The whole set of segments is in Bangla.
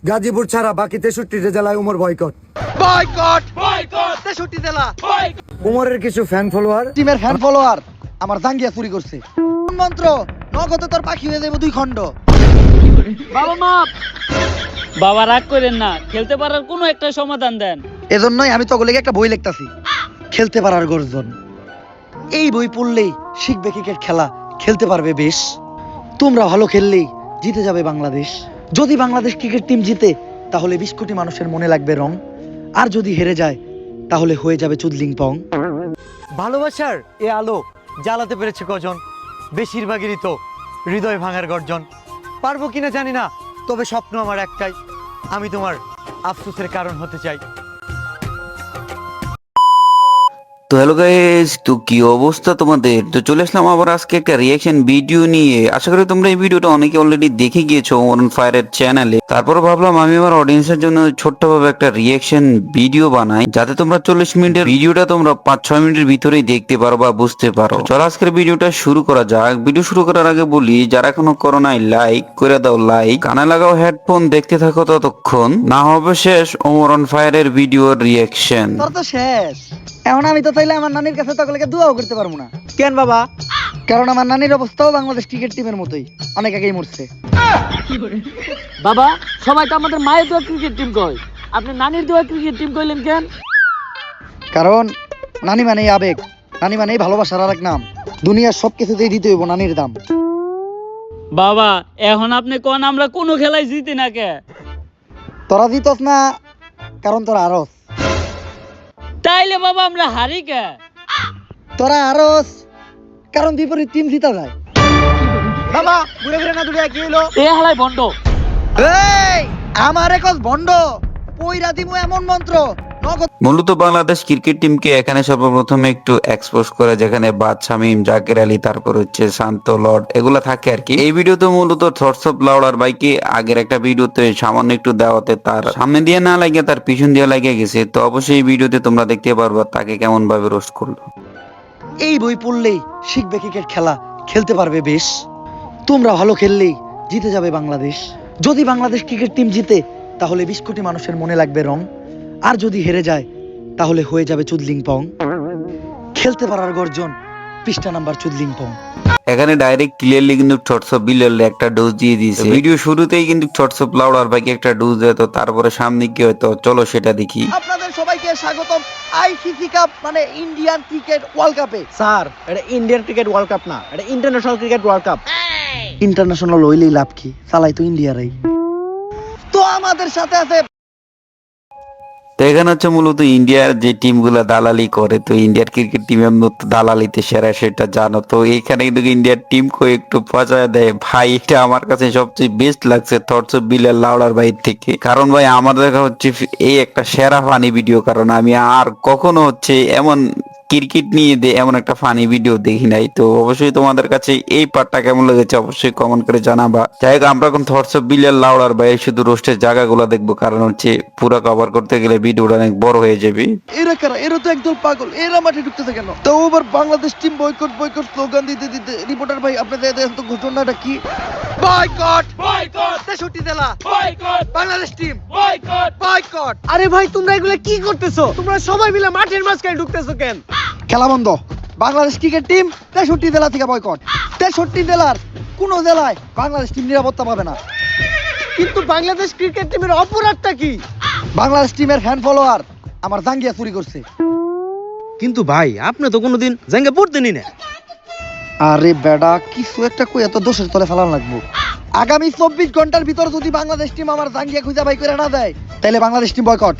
গাজীপুর ছাড়া বাকি 63 জেলায় উমর বয়কট। বয়কট বয়কট 63 জেলা। উমরের কিছু ফ্যান ফলোয়ার টিমের ফ্যান ফলোয়ার আমার জাঙ্গিয়া চুরি করছে। মন্ত্র নগদে তোর পাখি হয়ে যাবে 2 খণ্ড। বাবা মাপ। বাবা রাগ করেন না, খেলতে পারার কোনো একটা সমাধান দেন। এজন্যই আমি তোকে একটা বই লিখতাছি, খেলতে পারার গর্জন। এই বই পড়লেই শিখবে ক্রিকেট খেলা, খেলতে পারবে বেশ। তোমরা ভালো খেললেই জিতে যাবে বাংলাদেশ। যদি বাংলাদেশ ক্রিকেট টিম জিতে তাহলে 20 কোটি মানুষের মনে লাগবে রং, আর যদি হেরে যায় তাহলে হয়ে যাবে চুদলিং পং। ভালোবাসার এ আলো জ্বালাতে পেরেছে কজন, বেশিরভাগেরই তো হৃদয় ভাঙার গর্জন। পারবো কিনা জানি না, তবে স্বপ্ন আমার একটাই, আমি তোমার আফসোসের কারণ হতে চাই। তো হ্যালো গাইস, তো কি অবস্থা তোমাদের? তো চলে আসলাম আবার আজকে একটা রিয়াকশন ভিডিও নিয়ে। আশা করি তোমরা এই ভিডিওটা অনেকে অলরেডি দেখে গিয়েছো অন ফায়ারের চ্যানেলে। তারপর ভাবলাম আমি আমার অডিয়েন্সের জন্য ছোট্টভাবে একটা রিয়াকশন ভিডিও বানাই, যাতে তোমরা 40 মিনিটের ভিডিওটা তোমরা 5-6 মিনিটের ভিতরেই দেখতে পারো বা বুঝতে পারো। চলো আজকের ভিডিওটা শুরু করা যাক। ভিডিও শুরু করার আগে বলি, যারা এখনো করো নাই লাইক করে দাও লাইক, কানে লাগাও হেডফোন, দেখতে থাকো ততক্ষণ না হবে শেষ ওমর অন ফায়ারের ভিডিওর রিয়াকশন। তোর তো শেষ। এখন আমি তো চাইলে আমার নানির কাছে তোকে দোয়াও করতে পারবো না। কেন বাবা? কারণ আমার নানির অবস্থাও বাংলাদেশ ক্রিকেট টিমের মতোই, অনেক আগেই মরছে। বাবা, সবাই তো আমাদের মায়ের দোয়া ক্রিকেট টিম কয়, আপনি নানির দোয়া ক্রিকেট টিম কইলেন কেন? কারণ নানি মানেই আবেগ, নানি মানেই ভালোবাসার আর এক নাম। দুনিয়ার সবকিছুতেই দিতে হইব নানির দাম। বাবা, এখন আপনি কোন আমরা কোনো খেলায় জিতি না কে? তোরা জিতস না কারণ তোরা আরস। তাইলে বাবা আমরা হারি কে? তোরা আরস কারণ বিপরীত টিম জিতা যায়। বাবা ঘুরে ঘুরে না দূরে কি হলো? এ হালাই বন্ধ। এই আমার একজ ভন্ড পয়রা দিমু এমন মন্ত্র নগদ। মূলত বাংলাদেশ ক্রিকেট টিমকে এখানে সর্বপ্রথমে একটু এক্সপোজ করে, যেখানে বাদ শামিম, জাকের আলী, তারপর হচ্ছে শান্ত লর্ড এগুলা থাকে আর কি। এই ভিডিওতে মূলত থটস অফ লাউডার বাইকে আগের একটা ভিডিওতে সামান্য একটু দেওয়াতে তার সামনে দিয়ে না লাগিয়ে তার পিছন দিয়ে লাগিয়ে গেছে। তো অবশ্যই এই ভিডিওতে তোমরা দেখতে পারবা তাকে কেমন ভাবে রোস্ট করলো। এই বই পড়লেই শিখবে ক্রিকেট খেলা, খেলতে পারবে বেশ। তোমরা ভালো খেললেই জিতে যাবে বাংলাদেশ। যদি বাংলাদেশ ক্রিকেট টিম জিতে তাহলে 20 কোটি মানুষের মনে লাগবে রং, আর যদি হেরে যায় তাহলে হয়ে যাবে চুদলিং পং। খেলতে পারার গর্জন, পৃষ্ঠা নাম্বার চুদলিং পং। এখানে ডাইরেক্ট ক্লিয়ারলি কিন্তু থটস অফ বিলের একটা ডোজ দিয়ে দিয়েছে। ভিডিও শুরুতেই কিন্তু থটস অফ লাউডার বাইকে একটা ডোজ দেয়, তো তারপরে সামনে কি হয়তো চলো সেটা দেখি। আপনাদের সবাইকে স্বাগতম আইসিসি কাপ মানে ইন্ডিয়ান ক্রিকেট ওয়ার্ল্ড কাপে। স্যার, এটা ইন্ডিয়ান ক্রিকেট ওয়ার্ল্ড কাপ না, এটা international cricket world cup. International হইলেই লাভ কি, চালাই তো ইন্ডিয়ারাই। তো আমাদের সাথে আছে তো এখানে হচ্ছে মূলত ইন্ডিয়ার যে টিম গুলা দালালি করে, তো ইন্ডিয়ার ক্রিকেট টিমের মতো দালালিতে সেরা সেটা জানো। তো এখানে কিন্তু ইন্ডিয়ার টিম কো একটু পচায় দেয় ভাই, এটা আমার কাছে সবচেয়ে বেস্ট লাগছে থটস অফ বিলের লাউডার ভাই থেকে। কারণ ভাই আমার দেখা হচ্ছে এই একটা সেরা ফানি ভিডিও, কারণ আমি আর কখনো হচ্ছে এমন ক্রিকেট নিয়ে এমন একটা ফানি ভিডিও দেখি নাই। তো অবশ্যই তোমাদের কাছে এই পার্টটা কেমন লেগেছে অবশ্যই কমেন্ট করে জানাবা। যাই হোক, আমরা এখন থটস অফ বিলের লাউডার ভাই শুধু রোস্টের জায়গাগুলো দেখবো, কারণ হচ্ছে পুরো কভার করতে গেলে ভিডিওটা অনেক বড় হয়ে যাবে। এরা কারা, এরা তো একদল পাগল, এরা মাঠে ঢুকতেছে কেন? তো over Bangladesh team boycott boycott slogan দিতে দিতে রিপোর্টার ভাই আপনাদের দেখেন তো ঘটনাটা কি? বয়কট বয়কট 63 জেলা। Boycott Bangladesh team boycott boycott. আরে ভাই, তোমরা এগুলো কি করতেছো? তোমরা সবাই মিলে মাঠের মাঝখানে ঢুকতেছো কেন? খেলা বন্ধ। বাংলাদেশ ক্রিকেট টিম 63 জেলা থেকে বয়কট। 63 জেলার কোন জেলায় বাংলাদেশ টিম নিরাপত্তা পাবে না। কিন্তু বাংলাদেশ ক্রিকেট টিমের অপরাধটা কি? বাংলাদেশ টিমের ফ্যান ফলোয়ার আমার জাঙ্গিয়া চুরি করছে। কিন্তু ভাই, আপনি তো কোনোদিন জাঙ্গা পড়তেনই না। আরে বেডা, কিছু একটা কই এত দোষের তলে ফেলানো লাগবো। আগামী 24 ঘন্টার ভিতর যদি বাংলাদেশ টিম আমার জাঙ্গিয়া খুঁজে বাই করে না দেয় তাহলে বাংলাদেশ টিম বয়কট।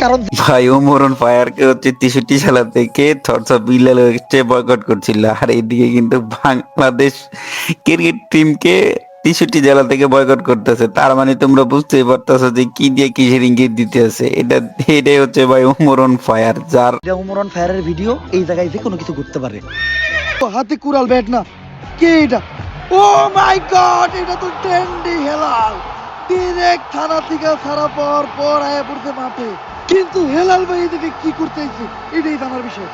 কারণ ভাই ওমর অন ফায়ার কে হচ্ছে 63 সাল থেকে থটস অফ বিলের হচ্ছে বয়কট করছিল, আর এইদিকে কিন্তু বাংলাদেশ ক্রিকেট টিমকে 63 জেলা থেকে বয়কট করতেছে। তার মানে তোমরা বুঝতেই পারতেছো যে কি দিয়ে কিসের ইঙ্গিত দিতে আছে। এটাই হচ্ছে ভাই ওমর অন ফায়ার, যার ওমর অন ফায়ারের ভিডিও এই জায়গায় যে কোনো কিছু করতে পারে। তো হাতে কুড়াল ব্যাট না কি এটা? ও মাই গড, এটা তো ট্রেন্ডি হেলাল। ডিরেক্ট থানা থেকে ছাড়া পর আয়া পড়ছে মাঠে। কিন্তু হেলাল ভাই এদিকে কি করতে আইছে এটাই জানার বিষয়।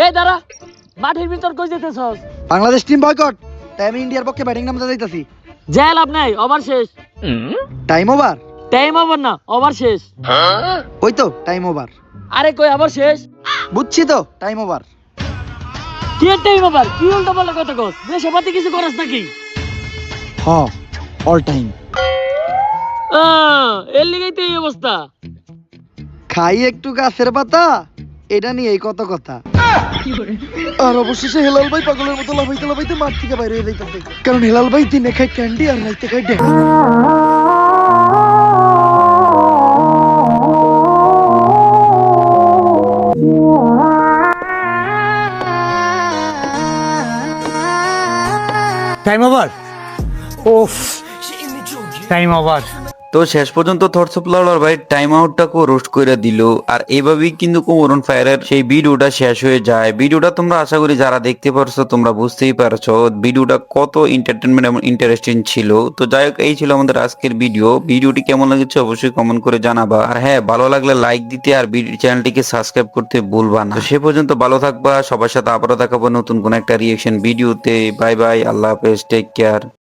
এই দাঁড়া, মাঠের ভিতর কই যেতেছস? বাংলাদেশ টিম বয়কট, তাই আমি ইন্ডিয়ার পক্ষে ব্যাটিং নামতে যাইতাছি। যাই লাভ নাই, ওভার শেষ। Time over? টাইম ওভার না, ওভার শেষ। ওই তো টাইম ওভার। আরে কই আবার শেষ? বুঝছি তো টাইম ওভার। কি টাইম ওভার? কি উল্টা পাল্টা কথা কস? দেশে পাতি কিছু করস নাকি? হ, অল টাইম। এর লিগেই তো এই অবস্থা। খাই একটু গাছের পাতা, এটা নিয়ে এই কত কথা। আর অবশেষে হেলাল ভাই পাগলের মতো লাফাইতে লাফাইতে মাঠ থেকে বাইরে হয়ে যাইতেছে, কারণ হেলাল ভাই দিনে খায় ক্যান্ডি আর রাইতে খায় ড্যান্ডি। Time over. ওফ, টাইম ওভার। তো শেষ পর্যন্ত থটস অফ লড়ার ভাই টাইম আউটটাকে রোস্ট করে দিল। আর এইভাবেই কিন্তু কোমরন ফায়ারের সেই ভিডিওটা শেষ হয়ে যায়। ভিডিওটা তোমরা আশা করি যারা দেখতে পারছো তোমরা বুঝতেই পারছো ভিডিওটা কত এন্টারটেনমেন্ট এবং ইন্টারেস্টিং ছিল। তো যাই হোক, এই ছিল আমাদের আজকের ভিডিও। ভিডিওটি কেমন লেগেছে অবশ্যই কমেন্ট করে জানাবা। আর হ্যাঁ, ভালো লাগলে লাইক দিতে আর চ্যানেলটিকে সাবস্ক্রাইব করতে ভুলবা না। তো সে পর্যন্ত ভালো থাকবা, সবার সাথে আবারও দেখাবো নতুন কোন একটা রিয়েকশন ভিডিওতে। বাই বাই, আল্লাহ হাফেজ, টেক কেয়ার।